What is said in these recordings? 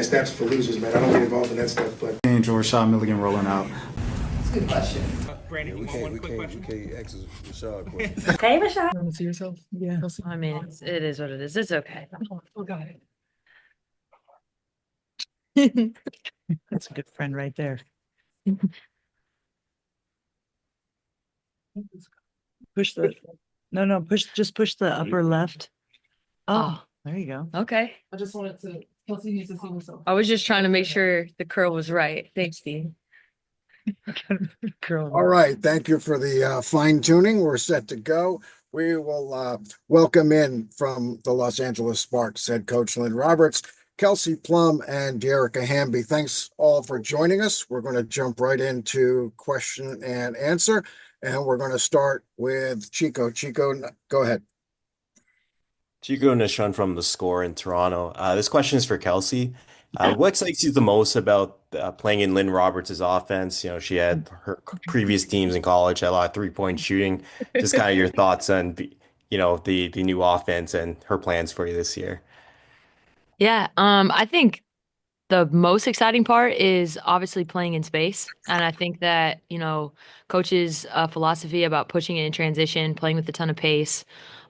that stats for losers, man. I don't get involved in that stuff, but. Change or Rashad Milligan rolling out. That's a good question. Brandon, we can't ask Rashad questions. Hey, Rashad. you want to see yourself? Yeah. I mean, it is what it is. It's okay. Oh, got it. That's a good friend right there. Push the, no, just push the upper left. Oh, there you go. Okay. I just wanted to, Kelsey needs to see herself. I was just trying to make sure the curl was right. Thanks, Steve. Girl. All right. Thank you for the fine tuning. We're set to go. We will welcome in from the Los Angeles Sparks head coach Lynne Roberts, Kelsey, Plum, and Dearica Hamby. Thanks all for joining us. We're going to jump right into question and answer, and we're going to start with Chico. Chico, go ahead. Chico Nishun from The Score in Toronto. This question is for Kelsey. What excites you the most about playing in Lynne Roberts' offense? You know, she had her previous teams in college, had a lot of three-point shooting. Just kind of your thoughts on, you know, the new offense and her plans for you this year. Yeah, I think the most exciting part is obviously playing in space. And I think that, you know, coaches' philosophy about pushing it in transition, playing with a ton of pace,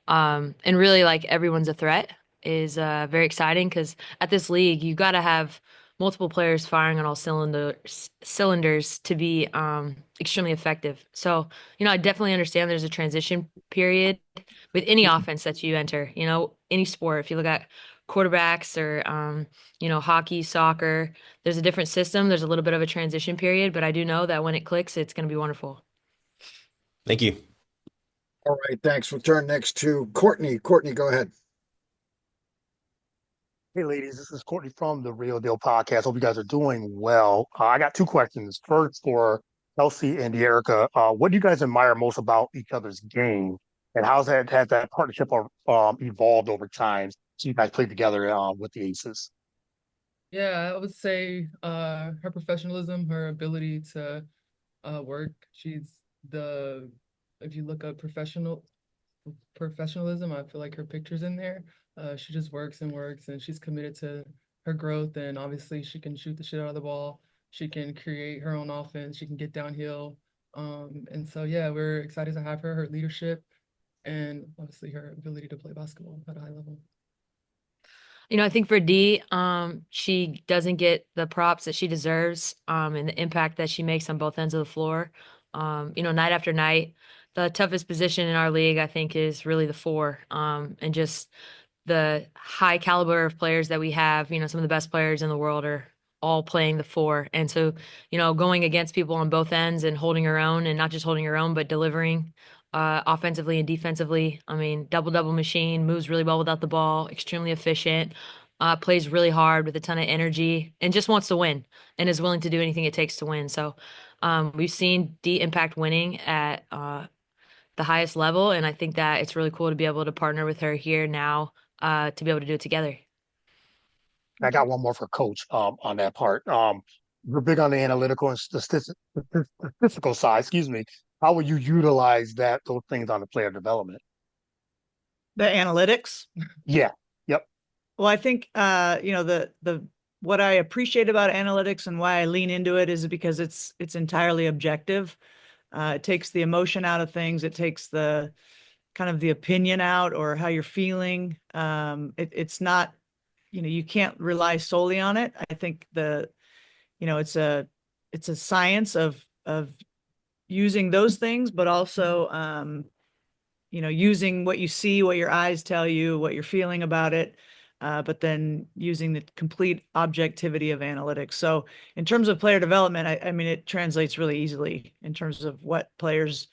and really like everyone's a threat is very exciting because at this league, you got to have multiple players firing on all cylinders to be extremely effective. So, you know, I definitely understand there's a transition period with any offense that you enter, you know, any sport. If you look at quarterbacks or, you know, hockey, soccer, there's a different system. There's a little bit of a transition period, but I do know that when it clicks, it's going to be wonderful. Thank you. All right. Thanks. We'll turn next to Courtney. Courtney, go ahead. Hey, ladies, this is Courtney from the Real Deal Podcast. Hope you guys are doing well. I got two questions. First, for Kelsey and Dearica, what do you guys admire most about each other's game, and has that partnership evolved over time since you guys played together with the Aces? Yeah, I would say her professionalism, her ability to work. If you look up professionalism, I feel like her picture's in there. She just works and works, and she's committed to her growth. And obviously, she can shoot the shit out of the ball. She can create her own offense. She can get downhill. And so, yeah, we're excited to have her leadership, and obviously her ability to play basketball at a high level. You know, I think for Dee, she doesn't get the props that she deserves, and the impact that she makes on both ends of the floor. You know, night after night, the toughest position in our league, I think, is really the four. And just the high caliber of players that we have, you know, some of the best players in the world are all playing the four. And so, you know, going against people on both ends and holding her own, and not just holding her own, but delivering offensively and defensively. I mean, double machine, moves really well without the ball, extremely efficient, plays really hard with a ton of energy, and just wants to win and is willing to do anything it takes to win. So we've seen Dee impact winning at the highest level, and I think that it's really cool to be able to partner with her here now to be able to do it together. I got one more for Coach on that part. We're big on the analytical and statistical side. Excuse me. How will you utilize those things on the player development? The analytics. Yeah. Yep. Well, I think you know, the what I appreciate about analytics and why I lean into it is because it's entirely objective. It takes the emotion out of things. It takes the kind of the opinion out or how you're feeling. It's not, you know, you can't rely solely on it. I think you know, it's a science of using those things, but also, you know, using what you see, what your eyes tell you, what you're feeling about it, but then using the complete objectivity of analytics. So in terms of player development, I mean, it translates really easily in terms of what players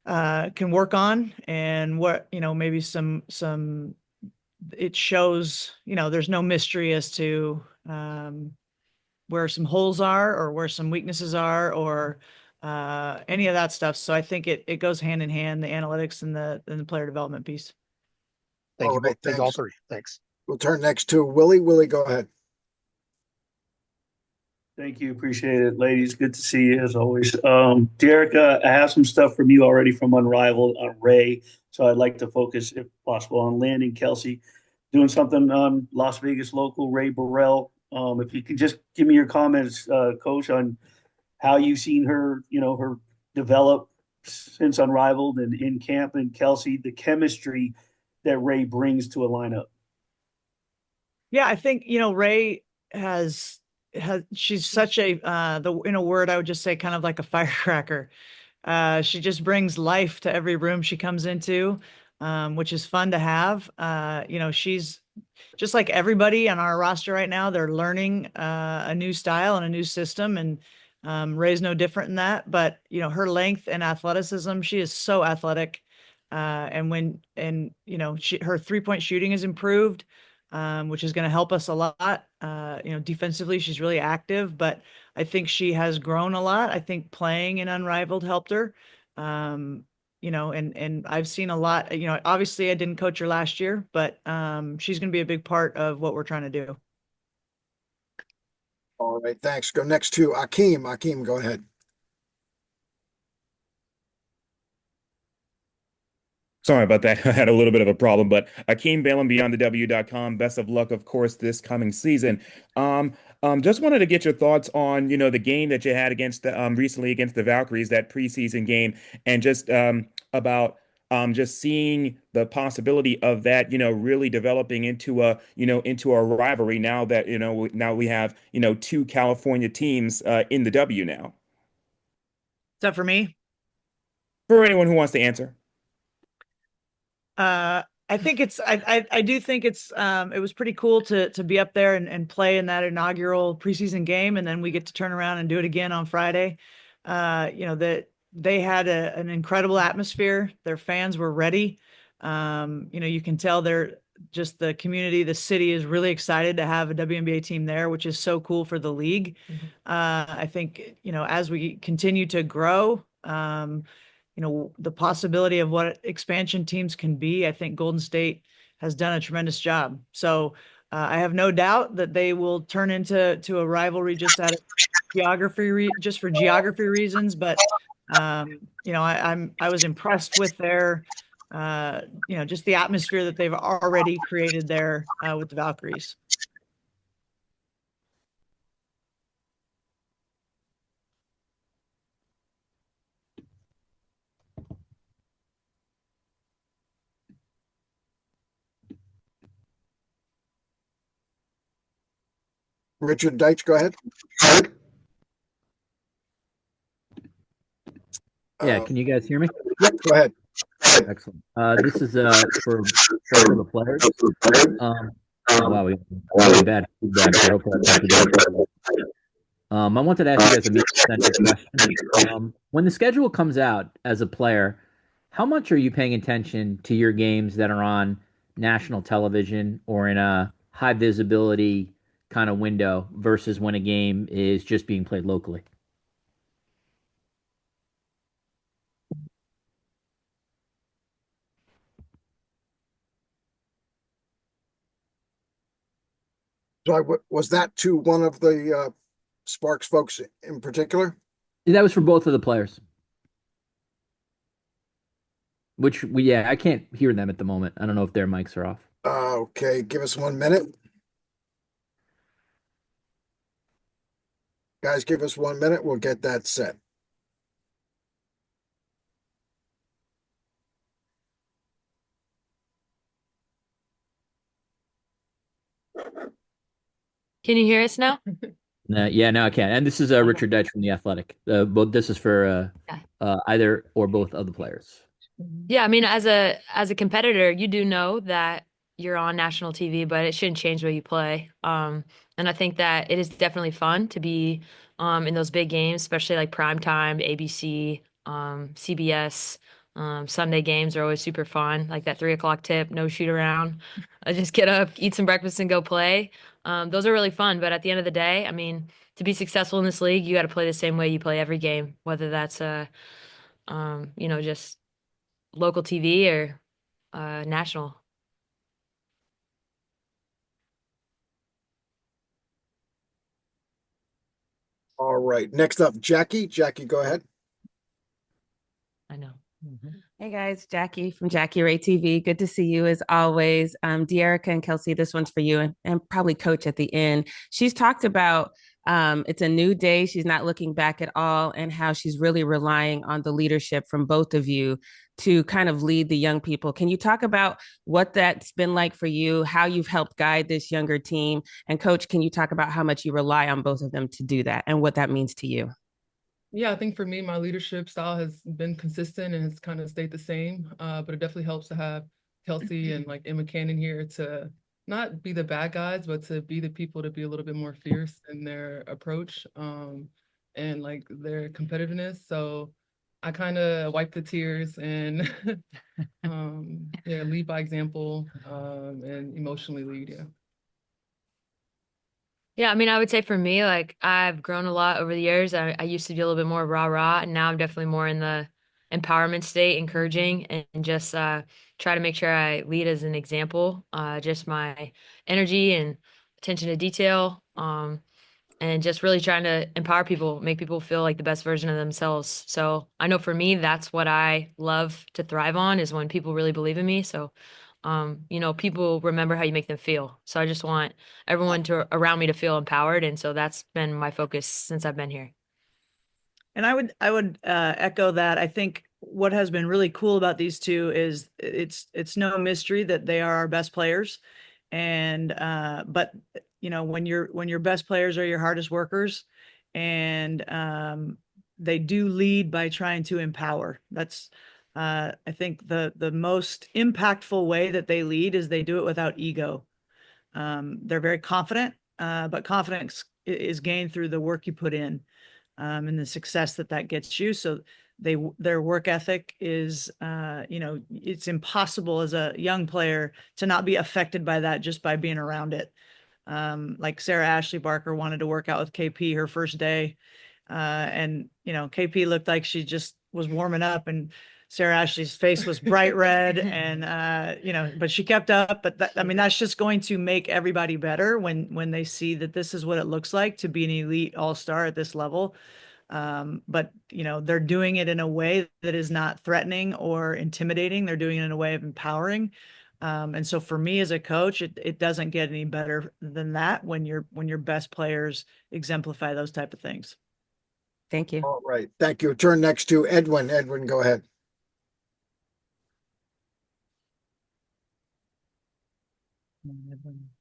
can work on, and what, you know, maybe some it shows, you know, there's no mystery as to where some holes are or where some weaknesses are, or any of that stuff. So I think it goes hand in hand, the analytics and the player development piece. Thank you. All right, Thank all thanks. three. Thanks. We'll turn next to Willie. Willie, go ahead. Thank you. Appreciate it, ladies. Good to see you as always. Dearica, I have some stuff from you already from Unrivaled on Ray. So I'd like to focus, if possible, on Lynne and Kelsey doing something on Las Vegas local Ray Burrell. If you could just give me your comments, Coach, on how you've seen her, her develop since Unrivaled and in camp, and Kelsey, the chemistry that Ray brings to a lineup. Yeah, I think, Ray she's such a, in a word, I would just say kind of like a firecracker. She just brings life to every room she comes into, which is fun to have. She's just like everybody on our roster right now. They're learning a new style and a new system, and Ray's no different in that. But her length and athleticism, she is so athletic. Her 3-point shooting has improved, which is going to help us a lot. Defensively, she's really active, but I think she has grown a lot. I think playing in Unrivaled helped her. And I've seen a lot, obviously I didn't coach her last year, but she's going to be a big part of what we're trying to do. All right, thanks. Go next to Akeem. Akeem, go ahead. Sorry about that. I had a little bit of a problem, but Akeem Balaam, BeyondTheW.com. Best of luck, of course, this coming season. Just wanted to get your thoughts on, the game that you had against the recently against the Valkyries, that preseason game, and just about just seeing the possibility of that, really developing into a rivalry now that, now we have, two California teams in the W now. Is that for me? For anyone who wants to answer. I think I do think it was pretty cool to be up there and play in that inaugural preseason game, and then we get to turn around and do it again on Friday. That they had an incredible atmosphere. Their fans were ready. You can tell just the community, the city is really excited to have a WNBA team there, which is so cool for the league. Mm-hmm. I think, as we continue to grow, the possibility of what expansion teams can be, I think Golden State has done a tremendous job. So I have no doubt that they will turn into a rivalry just out of just for geography reasons. But I was impressed with their just the atmosphere that they've already created there with the Valkyries. Richard Deitch, go ahead. Yeah, can you guys hear me? Yep, go ahead. Excellent. This is for the players. Oh, wow, we have bad feedback here. Hopefully that's not too bad. I wanted to ask you guys a media-centric question. When the schedule comes out as a player, how much are you paying attention to your games that are on national television or in a high visibility kind of window versus when a game is just being played locally? So was that to one of the Sparks folks in particular? That was for both of the players. I can't hear them at the moment. I don't know if their mics are off. Okay, give us 1 minute. Guys, give us 1 minute. We'll get that set. Can you hear us now? Yeah, no, I can. And this is Richard Deitch from The Athletic. But this is for either or both of the players. Yeah, I mean, as a competitor, you do know that you're on national TV, but it shouldn't change the way you play. And I think that it is definitely fun to be in those big games, especially like primetime, ABC, CBS. Sunday games are always super fun, like that 3 o'clock tip, no shoot around. I just get up, eat some breakfast, and go play. Those are really fun. But at the end of the day, I mean, to be successful in this league, you got to play the same way you play every game, whether that's just local TV or national. All right. Next up, Jackie. Jackie, go ahead. I know. Hey guys, Jackie from Jackie Ray TV. Good to see you as always. Dearica and Kelsey, this one's for you and probably Coach at the end. She's talked about it's a new day. She's not looking back at all, and how she's really relying on the leadership from both of you to kind of lead the young people. Can you talk about what that's been like for you, how you've helped guide this younger team? And Coach, can you talk about how much you rely on both of them to do that and what that means to you? Yeah, I think for me, my leadership style has been consistent and has kind of stayed the same. But it definitely helps to have Kelsey and like Emma Cannon here to not be the bad guys, but to be the people to be a little bit more fierce in their approach, and like their competitiveness. So I kind of wipe the tears and yeah, lead by example, and emotionally lead. Yeah. Yeah, I mean, I would say for me, like I've grown a lot over the years. I used to be a little bit more rah-rah, and now I'm definitely more in the empowerment state, encouraging and just try to make sure I lead as an example. Just my energy and attention to detail, and just really trying to empower people, make people feel like the best version of themselves. So I know for me, that's what I love to thrive on, is when people really believe in me. So people remember how you make them feel. So I just want everyone to around me to feel empowered. And so that's been my focus since I've been here. And I would echo that. I think what has been really cool about these two is it's no mystery that they are our best players. And but when your best players are your hardest workers, and they do lead by trying to empower. That's I think the most impactful way that they lead is they do it without ego. They're very confident, but confidence is gained through the work you put in, and the success that gets you. So their work ethic is, it's impossible as a young player to not be affected by that just by being around it. Like Sarah Ashley Barker wanted to work out with KP her first day. And KP looked like she just was warming up, and Sarah Ashley's face was bright red, and but she kept up. But that's just going to make everybody better when they see that this is what it looks like to be an elite all-star at this level. But they're doing it in a way that is not threatening or intimidating. They're doing it in a way of empowering. And so for me as a coach, it doesn't get any better than that when your best players exemplify those type of things. Thank you. All right. Thank you. Turn next to Edwin. Edwin, go ahead.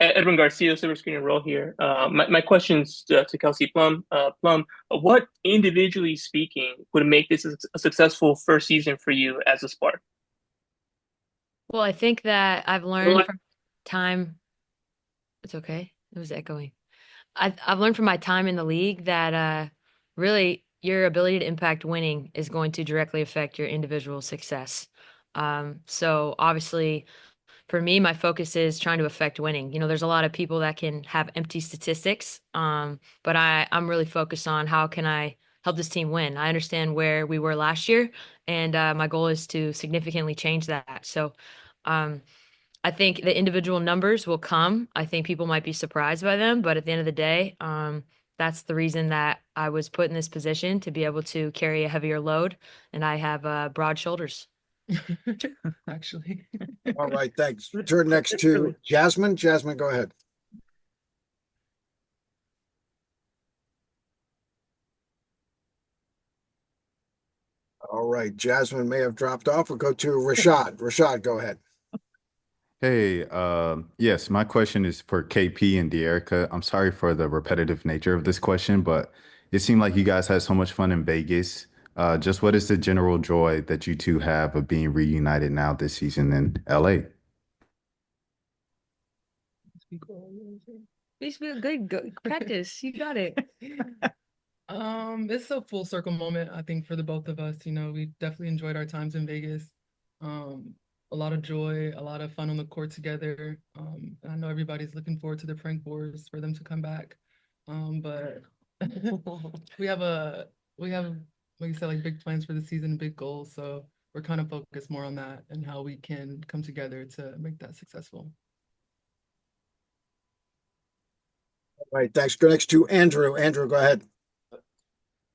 Edwin Garcia, Silver Screen and Roll here. My question's to Kelsey Plum. Plum, what individually speaking would make this a successful first season for you as a Spark? Well, I think that I've learned from time. It's okay. It was echoing. I've learned from my time in the league that really your ability to impact winning is going to directly affect your individual success. So obviously, for me, my focus is trying to affect winning. There's a lot of people that can have empty statistics, but I'm really focused on how can I help this team win. I understand where we were last year, and my goal is to significantly change that. So I think the individual numbers will come. I think people might be surprised by them, but at the end of the day, that's the reason that I was put in this position, to be able to carry a heavier load, and I have broad shoulders. Actually. All right, thanks. Turn next to Jasmine. Jasmine, go ahead. All right, Jasmine may have dropped off. We'll go to Rashad. Rashad, go ahead. Hey, yes, my question is for KP and Dearica. I'm sorry for the repetitive nature of this question, but it seemed like you guys had so much fun in Vegas. Just what is the general joy that you two have of being reunited now this season in LA? Please feel good. Go practice. You got it. It's a full circle moment, I think, for the both of us. We definitely enjoyed our times in Vegas. A lot of joy, a lot of fun on the court together. I know everybody's looking forward to the prank wars for them to come back. But we have, like you said, like big plans for the season, big goals. So we're kind of focused more on that and how we can come together to make that successful. All right, thanks. Go next to Andrew. Andrew, go ahead.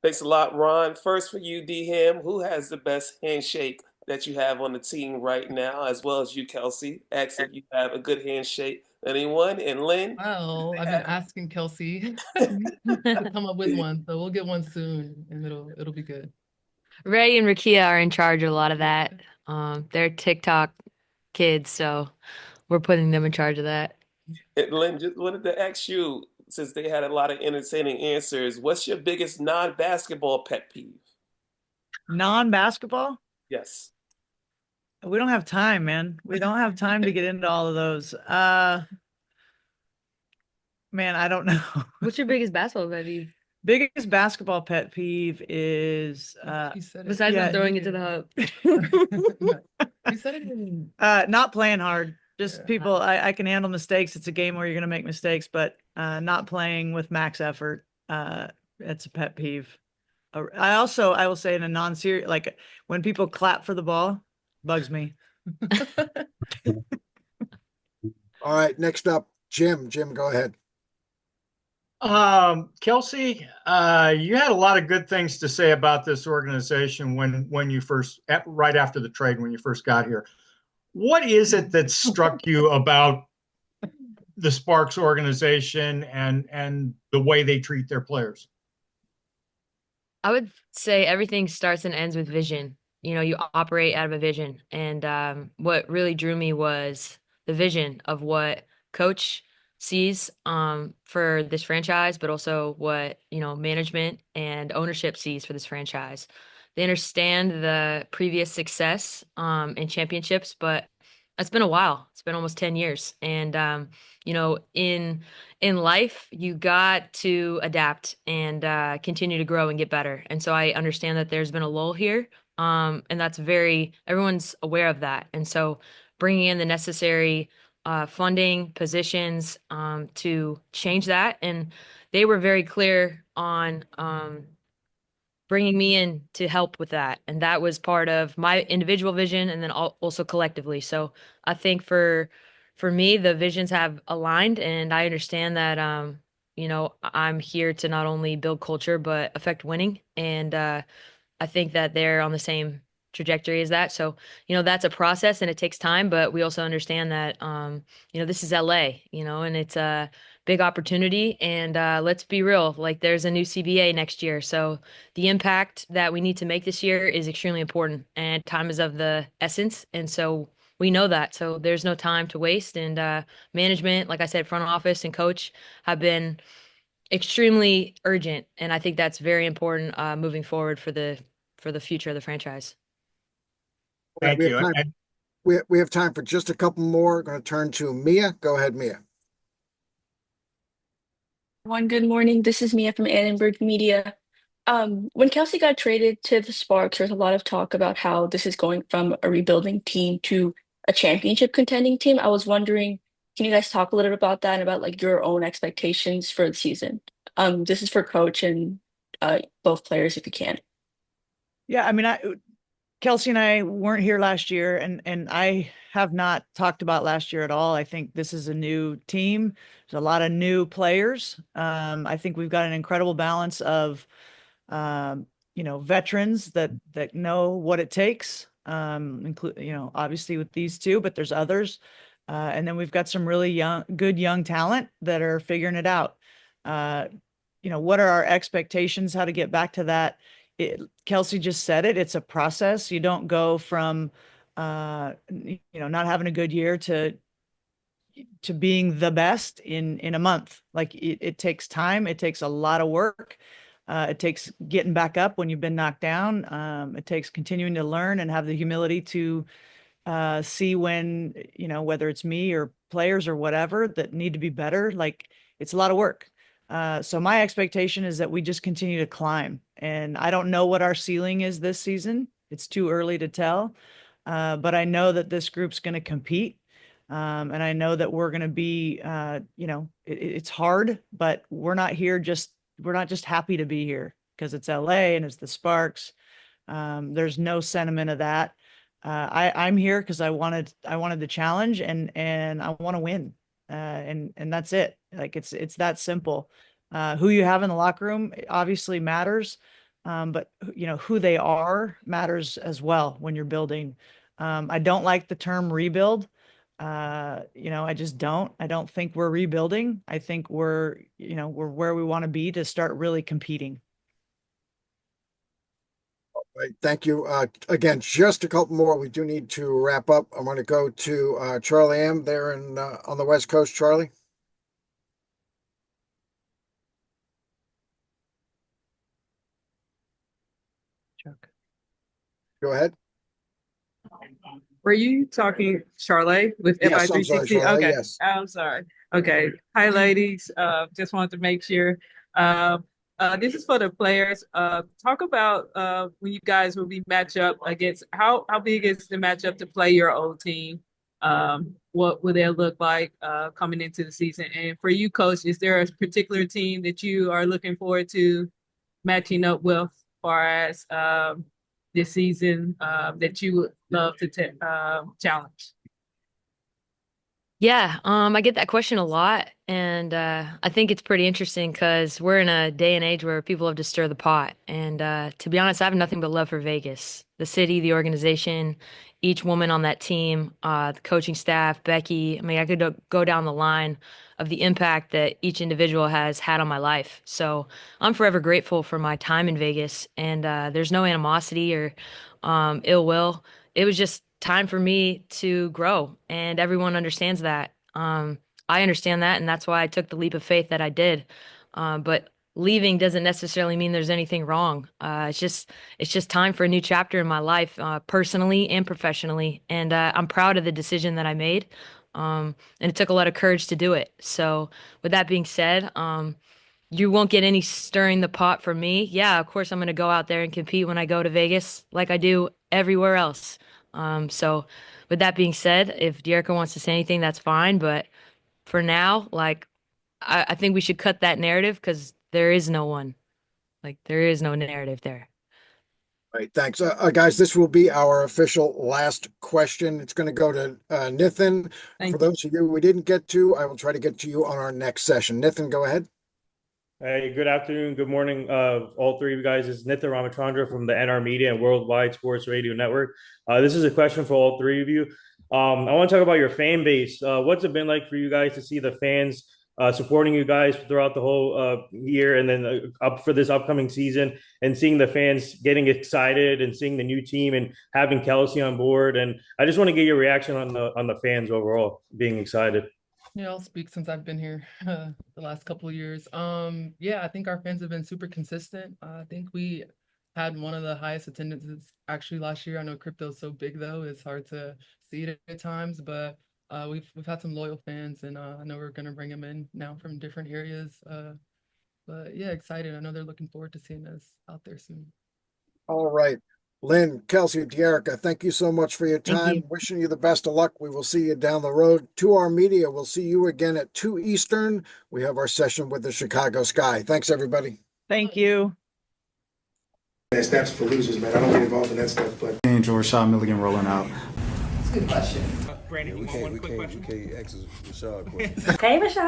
Thanks a lot, Ron. First for you, D-Ham, who has the best handshake that you have on the team right now, as well as you, Kelsey. Ask if you have a good handshake with anyone. And Lynne? Well, I've been asking Kelsey to come up with one, so we'll get one soon, and it'll be good. Ray and Rakia are in charge of a lot of that. They're TikTok kids, so we're putting them in charge of that. And Lynne, just wanted to ask you, since they had a lot of entertaining answers, what's your biggest non-basketball pet peeve? Non-basketball? Yes. We don't have time, man. We don't have time to get into all of those. Man, I don't know. What's your biggest basketball pet peeve? Biggest basketball pet peeve is Besides not throwing it to the hoop. You said it in not playing hard. Just people, I can handle mistakes. It's a game where you're gonna make mistakes, but not playing with max effort. It's a pet peeve. I will say in a non-serious, like when people clap for the ball, bugs me. All right, next up, Jim. Jim, go ahead. Kelsey, you had a lot of good things to say about this organization when you first, right after the trade, when you first got here. What is it that struck you about the Sparks organization and the way they treat their players? I would say everything starts and ends with vision. You know, you operate out of a vision. And what really drew me was the vision of what Coach sees for this franchise, but also what, you know, management and ownership sees for this franchise. They understand the previous success in championships, but it's been a while. It's been almost 10 years. And you know, in life, you got to adapt and continue to grow and get better. And so I understand that there's been a lull here. And that's everyone's aware of that. And so bringing in the necessary funding positions to change that. And they were very clear on bringing me in to help with that. And that was part of my individual vision and then also collectively. So I think for me, the visions have aligned, and I understand that, you know, I'm here to not only build culture, but affect winning. And I think that they're on the same trajectory as that. So, you know, that's a process and it takes time, but we also understand that, you know, this is LA, you know, and it's a big opportunity. And let's be real, like there's a new CBA next year. So the impact that we need to make this year is extremely important, and time is of the essence. And so we know that. So there's no time to waste. And management, like I said, front office and coach have been extremely urgent. And I think that's very important moving forward for the future of the franchise. Thank you. We have time for just a couple more. Going to turn to Mia. Go ahead, Mia. Good morning. This is Mia from Annenberg Media. When Kelsey got traded to the Sparks, there's a lot of talk about how this is going from a rebuilding team to a championship contending team. I was wondering, can you guys talk a little bit about that and about like your own expectations for the season? This is for coach and both players, if you can. Yeah, I mean, Kelsey and I weren't here last year, and I have not talked about last year at all. I think this is a new team. There's a lot of new players. I think we've got an incredible balance of, you know, veterans that know what it takes, include, you know, obviously with these two, but there's others. And then we've got some really good young talent that are figuring it out. You know, what are our expectations? How to get back to that? Kelsey just said it. It's a process. You don't go from, you know, not having a good year to being the best in a month. Like it takes time. It takes a lot of work. It takes getting back up when you've been knocked down. It takes continuing to learn and have the humility to see when, you know, whether it's me or players or whatever that need to be better. Like it's a lot of work. So my expectation is that we just continue to climb, and I don't know what our ceiling is this season. It's too early to tell. But I know that this group's going to compete. And I know that we're going to be, you know, it's hard, but we're not just happy to be here because it's LA and it's the Sparks. There's no sentiment of that. I'm here because I wanted the challenge and I want to win. And that's it. Like it's that simple. Who you have in the locker room obviously matters, but who they are matters as well when you're building. I don't like the term rebuild. I just don't. I don't think we're rebuilding. I think we're where we want to be to start really competing. Right. Thank you. Again, just a couple more. We do need to wrap up. I'm going to go to Charlie M there on the West Coast. Charlie. Chuck. Go ahead. Were you talking, Charlotte, with Yes, I'm sorry, FI360? Charlotte, Okay, yes. I'm sorry. Okay, hi, ladies. Just wanted to make sure. This is for the players. Talk about when you guys will be match up against, how big is the matchup to play your old team? What will they look like coming into the season? And for you, Coach, is there a particular team that you are looking forward to matching up with, as far as this season that you would love to challenge? Yeah, I get that question a lot, and I think it's pretty interesting because we're in a day and age where people have to stir the pot. And to be honest, I have nothing but love for Vegas, the city, the organization, each woman on that team, the coaching staff, Becky. I mean, I could go down the line of the impact that each individual has had on my life. So I'm forever grateful for my time in Vegas, and there's no animosity or ill will. It was just time for me to grow, and everyone understands that. I understand that, and that's why I took the leap of faith that I did. But leaving doesn't necessarily mean there's anything wrong. It's just time for a new chapter in my life, personally and professionally. And I'm proud of the decision that I made. And it took a lot of courage to do it. So with that being said, you won't get any stirring the pot from me. Yeah, of course I'm going to go out there and compete when I go to Vegas, like I do everywhere else. So with that being said, if Dearica wants to say anything, that's fine. But for now, like, I think we should cut that narrative because there is no one. Like, there is no narrative there. Right. Thanks. Guys, this will be our official last question. It's going to go to Nithin. For those of you we didn't get to, I will try to get to you on our next session. Nithin, go ahead. Hey, good afternoon, good morning, all three of you guys. This is Nithin Ramachandra from the NR Media and Worldwide Sports Radio Network. This is a question for all three of you. I want to talk about your fan base. What's it been like for you guys to see the fans supporting you guys throughout the whole year, and then up for this upcoming season, and seeing the fans getting excited and seeing the new team and having Kelsey on board? And I just want to get your reaction on the fans overall being excited. Yeah, I'll speak since I've been here the last couple of years. Yeah, I think our fans have been super consistent. I think we had one of the highest attendances actually last year. I know crypto is so big though, it's hard to see it at times, but we've had some loyal fans, and I know we're gonna bring them in now from different areas. But yeah, excited. I know they're looking forward to seeing us out there soon. All right. Lynne, Kelsey, Dearica, thank you so much for your Thank time. you. Wishing you the best of luck. We will see you down the road. To our media, we'll see you again at 2 Eastern. We have our session with the Chicago Sky. Thanks, everybody. Thank you. That's for losers, man. I don't get involved in that stuff, but. Angel Rashad Milligan rolling out. Brandon, we can't ask Rashad questions. Hey, Rashad.